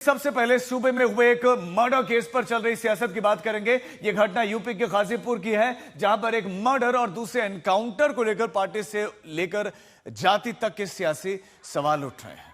सबसे पहले सूबे में हुए एक मर्डर केस पर चल रही सियासत की बात करेंगे। यह घटना यूपी के गाजीपुर की है, जहां पर एक मर्डर और दूसरे एनकाउंटर को लेकर पार्टी से लेकर जाति तक के सियासी सवाल उठ रहे हैं।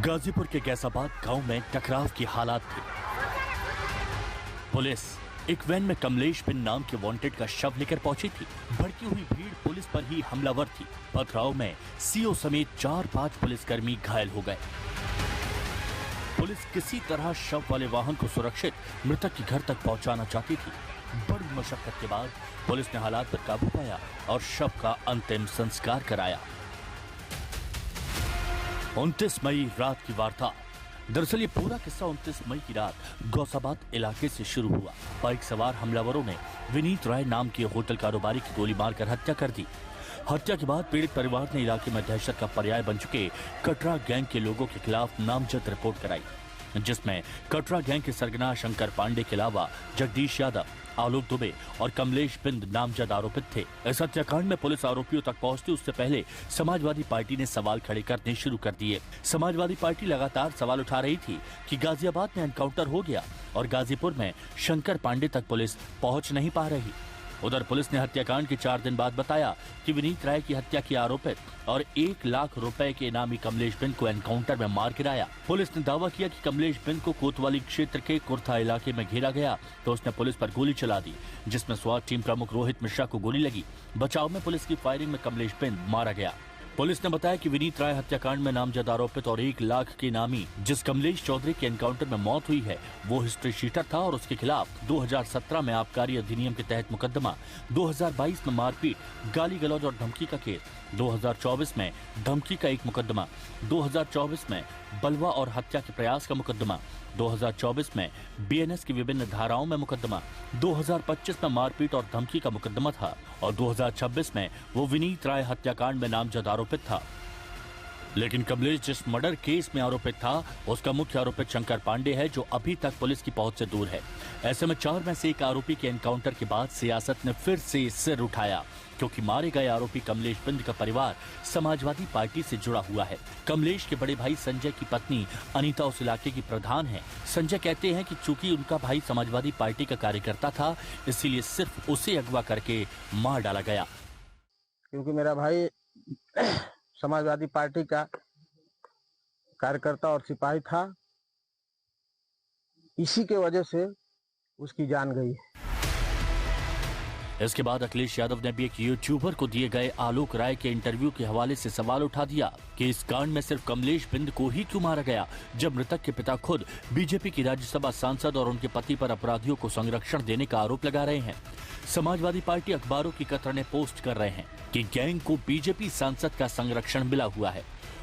गाजीपुर के गैसाबाद गांव में टकराव की हालात थी। पुलिस एक वैन में कमलेश बिन नाम के वांटेड का शव लेकर पहुंची थी। भड़की हुई भीड़ पुलिस पर ही हमलावर थी। पथराव में सीओ समेत 4-5 पुलिसकर्मी घायल हो गए। पुलिस किसी तरह शव वाले वाहन को सुरक्षित मृतक के घर तक पहुंचाना चाहती थी। बड़ी मशक्कत के बाद पुलिस ने हालात पर काबू पाया और शव का अंतिम संस्कार कराया। 29 मई रात की वार्ता। दरअसल ये पूरा किस्सा 29 मई की रात गौसाबाद इलाके से शुरू हुआ। बाइक सवार हमलावरों ने विनीत राय नाम के होटल कारोबारी की गोली मारकर हत्या कर दी। हत्या के बाद पीड़ित परिवार ने इलाके में दहशत का पर्याय बन चुके कटरा गैंग के लोगों के खिलाफ नामजद रिपोर्ट कराई, जिसमें कटरा गैंग के सरगना शंकर पांडे के अलावा जगदीश यादव, आलोक दुबे और कमलेश बिंद नामजद आरोपित थे। इस हत्याकांड में पुलिस आरोपियों तक पहुंचती उससे पहले समाजवादी पार्टी ने सवाल खड़े करने शुरू कर दिए। समाजवादी पार्टी लगातार सवाल उठा रही थी कि गाजियाबाद में एनकाउंटर हो गया और गाजीपुर में शंकर पांडे तक पुलिस पहुंच नहीं पा रही। उधर पुलिस ने हत्याकांड के 4 दिन बाद बताया कि विनीत राय की हत्या के आरोपित और 1 लाख रुपए के इनामी कमलेश बिंद को एनकाउंटर में मार गिराया। पुलिस ने दावा किया कि कमलेश बिंद को कोतवाली क्षेत्र के कुर्था इलाके में घेरा गया तो उसने पुलिस पर गोली चला दी, जिसमें स्वाट टीम प्रमुख रोहित मिश्रा को गोली लगी। बचाव में पुलिस की फायरिंग में कमलेश बिंद मारा गया। पुलिस ने बताया कि विनीत राय हत्याकांड में नामजद आरोपित और 1 लाख के इनामी जिस कमलेश चौधरी के एनकाउंटर में मौत हुई है वो हिस्ट्री शीटर था और उसके खिलाफ 2017 में आबकारी अधिनियम के तहत मुकदमा, 2022 में मारपीट, गाली गलौज और धमकी का केस, 2024 में धमकी का एक मुकदमा, 2024 में बलवा और हत्या के प्रयास का मुकदमा, 2024 में बीएनएस की विभिन्न धाराओं में मुकदमा, 2025 में मारपीट और धमकी का मुकदमा था और 2026 में वो विनीत राय हत्याकांड में नामजद आरोपित था। लेकिन कमलेश जिस मर्डर केस में आरोपित था उसका मुख्य आरोपित शंकर पांडे है, जो अभी तक पुलिस की पहुंच से दूर है। ऐसे में 4 में से एक आरोपी के एनकाउंटर के बाद सियासत ने फिर से सिर उठाया, क्योंकि मारे गए आरोपी कमलेश बिंद का परिवार समाजवादी पार्टी से जुड़ा हुआ है। कमलेश के बड़े भाई संजय की पत्नी अनीता उस इलाके की प्रधान है। संजय कहते हैं कि चूंकि उनका भाई समाजवादी पार्टी का कार्यकर्ता था, इसीलिए सिर्फ उसे अगवा करके मार डाला गया। क्योंकि मेरा भाई समाजवादी पार्टी का कार्यकर्ता और सिपाही था, इसी के वजह से उसकी जान गई। इसके बाद अखिलेश यादव ने भी एक यूट्यूबर को दिए गए आलोक राय के इंटरव्यू के हवाले से सवाल उठा दिया कि इस कांड में सिर्फ कमलेश बिंद को ही क्यों मारा गया, जब मृतक के पिता खुद बीजेपी की राज्यसभा सांसद और उनके पति पर अपराधियों को संरक्षण देने का आरोप लगा रहे हैं। समाजवादी पार्टी अखबारों की कतरने पोस्ट कर रहे हैं कि गैंग को बीजेपी सांसद का संरक्षण मिला हुआ है।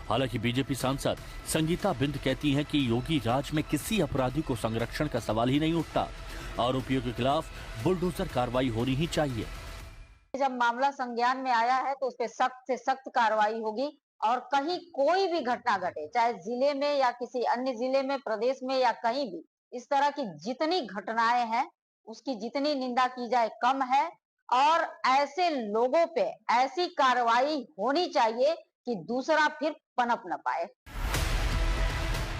हालांकि बीजेपी सांसद संगीता बिंद कहती हैं कि योगी राज में किसी अपराधी को संरक्षण का सवाल ही नहीं उठता। आरोपियों के खिलाफ बुलडोजर कार्रवाई होनी ही चाहिए। जब मामला संज्ञान में आया है तो उस पर सख्त से सख्त कार्रवाई होगी और कहीं कोई भी घटना घटे, चाहे जिले में या किसी अन्य जिले में, प्रदेश में या कहीं भी, इस तरह की जितनी घटनाएं हैं उसकी जितनी निंदा की जाए कम है और ऐसे लोगों पे ऐसी कार्रवाई होनी चाहिए कि दूसरा फिर पनप न पाए।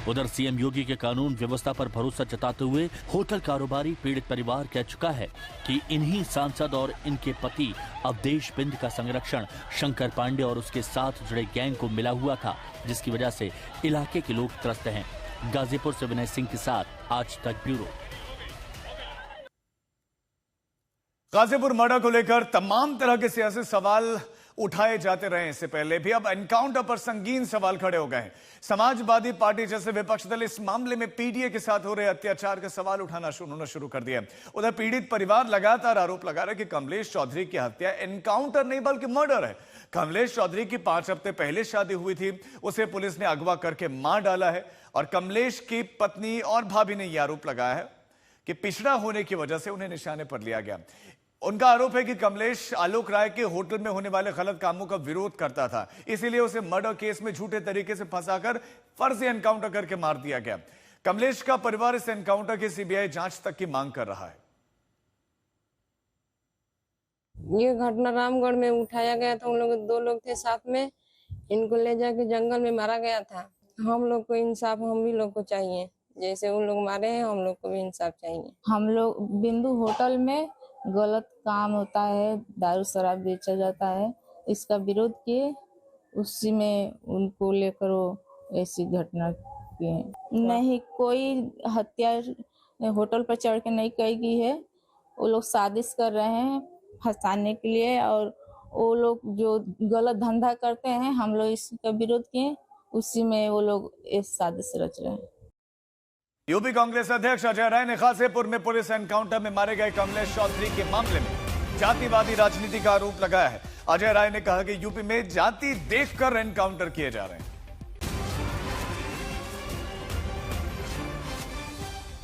उधर सीएम योगी के कानून व्यवस्था पर भरोसा जताते हुए होटल कारोबारी पीड़ित परिवार कह चुका है कि इन्हीं सांसद और इनके पति अवधेश बिंद का संरक्षण शंकर पांडे और उसके साथ जुड़े गैंग को मिला हुआ था, जिसकी वजह से इलाके के लोग त्रस्त हैं। गाजीपुर से विनय सिंह के साथ आज तक ब्यूरो। गाजीपुर मर्डर को लेकर तमाम तरह के सियासी सवाल उठाए जाते रहे। इससे पहले भी अब एनकाउंटर पर संगीन सवाल खड़े हो गए हैं। समाजवादी पार्टी जैसे विपक्ष दल इस मामले में पीडीए के साथ हो रहे अत्याचार के सवाल उठाना शुरू कर दिया। उधर पीड़ित परिवार लगातार आरोप लगा रहा है कि कमलेश चौधरी की हत्या एनकाउंटर नहीं बल्कि मर्डर है। कमलेश चौधरी की 5 हफ्ते पहले शादी हुई थी, उसे पुलिस ने अगवा करके मार डाला है और कमलेश की पत्नी और भाभी ने यह आरोप लगाया है कि पिछड़ा होने की वजह से उन्हें निशाने पर लिया गया। उनका आरोप है कि कमलेश आलोक राय के होटल में होने वाले गलत कामों का विरोध करता था, इसीलिए उसे मर्डर केस में झूठे तरीके से फंसाकर फर्जी एनकाउंटर करके मार दिया गया। कमलेश का परिवार इस एनकाउंटर की सीबीआई जांच तक की मांग कर रहा है। ये घटना रामगढ़ में उठाया गया था। उन लोग 2 लोग थे साथ में, इनको ले जाके जंगल में मारा गया था। हम लोग को इंसाफ हम भी लोग को चाहिए, जैसे उन लोग मारे हैं हम लोग को भी इंसाफ चाहिए। हम लोग बिंदु होटल में गलत काम होता है, दारू शराब बेचा जाता है, इसका विरोध किए, उसी में उनको लेकर वो ऐसी घटना किए। नहीं, कोई हत्या होटल पर चढ़ के नहीं की गई है। वो लोग साजिश कर रहे हैं फंसाने के लिए, और वो लोग जो गलत धंधा करते हैं हम लोग इसका विरोध किए, उसी में वो लोग इस साजिश रच रहे हैं। यूपी कांग्रेस अध्यक्ष अजय राय ने गाजीपुर में पुलिस एनकाउंटर में मारे गए कमलेश चौधरी के मामले में जातिवादी राजनीति का आरोप लगाया है। अजय राय ने कहा कि यूपी में जाति देखकर एनकाउंटर किए जा रहे हैं।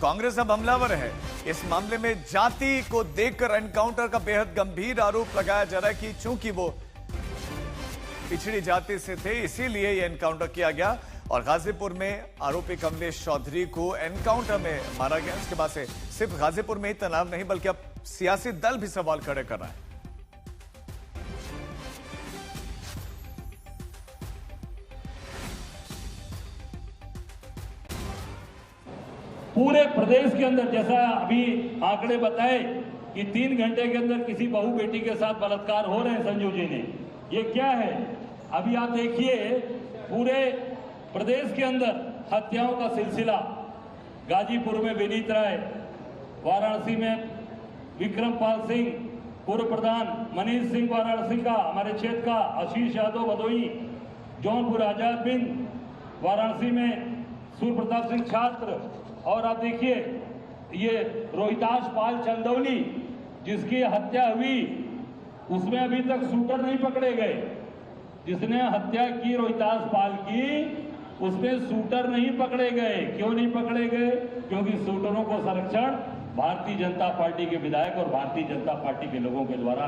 कांग्रेस अब हमलावर है। इस मामले में जाति को देखकर एनकाउंटर का बेहद गंभीर आरोप लगाया जा रहा है कि चूंकि वो पिछड़ी जाति से थे इसीलिए यह एनकाउंटर किया गया, और गाजीपुर में आरोपी कमलेश चौधरी को एनकाउंटर में मारा गया। इसके बाद से सिर्फ गाजीपुर में ही तनाव नहीं बल्कि अब सियासी दल भी सवाल खड़े कर रहा है। पूरे प्रदेश के अंदर, जैसा अभी आंकड़े बताए कि 3 घंटे के अंदर किसी बहू बेटी के साथ बलात्कार हो रहे हैं संजू जी ने, ये क्या है? अभी आप देखिए पूरे प्रदेश के अंदर हत्याओं का सिलसिला। गाजीपुर में विनीत राय, वाराणसी में विक्रमपाल सिंह पूर्व प्रधान, मनीष सिंह वाराणसी का हमारे क्षेत्र का, आशीष यादव भदोई, जौनपुर आजाद बिंद, वाराणसी में सूर्य प्रताप सिंह छात्र, और आप देखिए ये रोहिताश पाल चंदौली जिसकी हत्या हुई, उसमें अभी तक शूटर नहीं पकड़े गए। जिसने हत्या की रोहिताश पाल की, उसमें शूटर नहीं पकड़े गए। क्यों नहीं पकड़े गए? क्योंकि शूटरों को संरक्षण भारतीय जनता पार्टी के विधायक और भारतीय जनता पार्टी के लोगों के द्वारा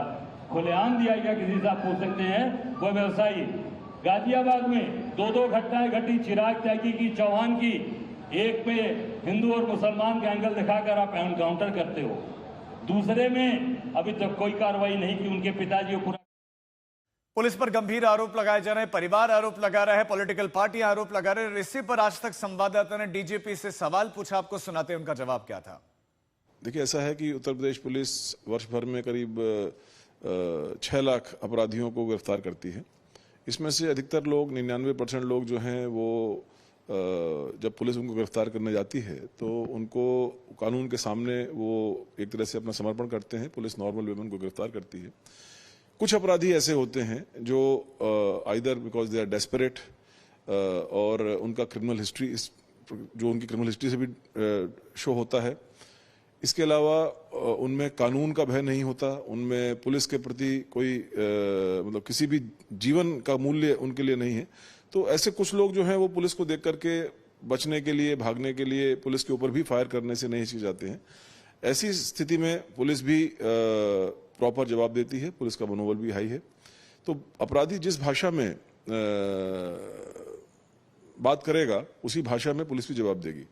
खुलेआम दिया गया। किसी से आप पूछ सकते हैं, कोई व्यवसायी। गाजियाबाद में 2 घटनाएं घटी, चिराग त्यागी की, चौहान की। एक पे हिंदू और मुसलमान का एंगल दिखाकर आप एनकाउंटर करते हो, दूसरे में अभी तक कोई कार्रवाई नहीं की। उनके पिताजी को पूरा पुलिस पर गंभीर आरोप लगाए जा रहे हैं, परिवार आरोप लगा रहा है, पॉलिटिकल पार्टियां आरोप लगा रहे हैं। इसी पर आज तक संवाददाता ने डीजीपी से सवाल पूछा, आपको सुनाते हैं उनका जवाब क्या था। देखिए, ऐसा है कि उत्तर प्रदेश पुलिस वर्ष भर में करीब 6 लाख अपराधियों को गिरफ्तार करती है। इसमें से अधिकतर लोग 99% लोग जो हैं वो जब पुलिस उनको गिरफ्तार करने जाती है तो उनको कानून के सामने वो एक तरह से अपना समर्पण करते हैं। पुलिस नॉर्मल वे में उनको गिरफ्तार करती है। कुछ अपराधी ऐसे होते हैं जो either because they are desperate और उनका क्रिमिनल हिस्ट्री, जो उनकी क्रिमिनल हिस्ट्री से भी शो होता है। इसके अलावा उनमें कानून का भय नहीं होता, उनमें पुलिस के प्रति कोई मतलब किसी भी जीवन का मूल्य उनके लिए नहीं है। तो ऐसे कुछ लोग जो हैं वो पुलिस को देख करके बचने के लिए, भागने के लिए पुलिस के ऊपर भी फायर करने से नहीं हिचकिचाते हैं। ऐसी स्थिति में पुलिस भी प्रॉपर जवाब देती है, पुलिस का मनोबल भी हाई है। तो अपराधी जिस भाषा में बात करेगा उसी भाषा में पुलिस भी जवाब देगी।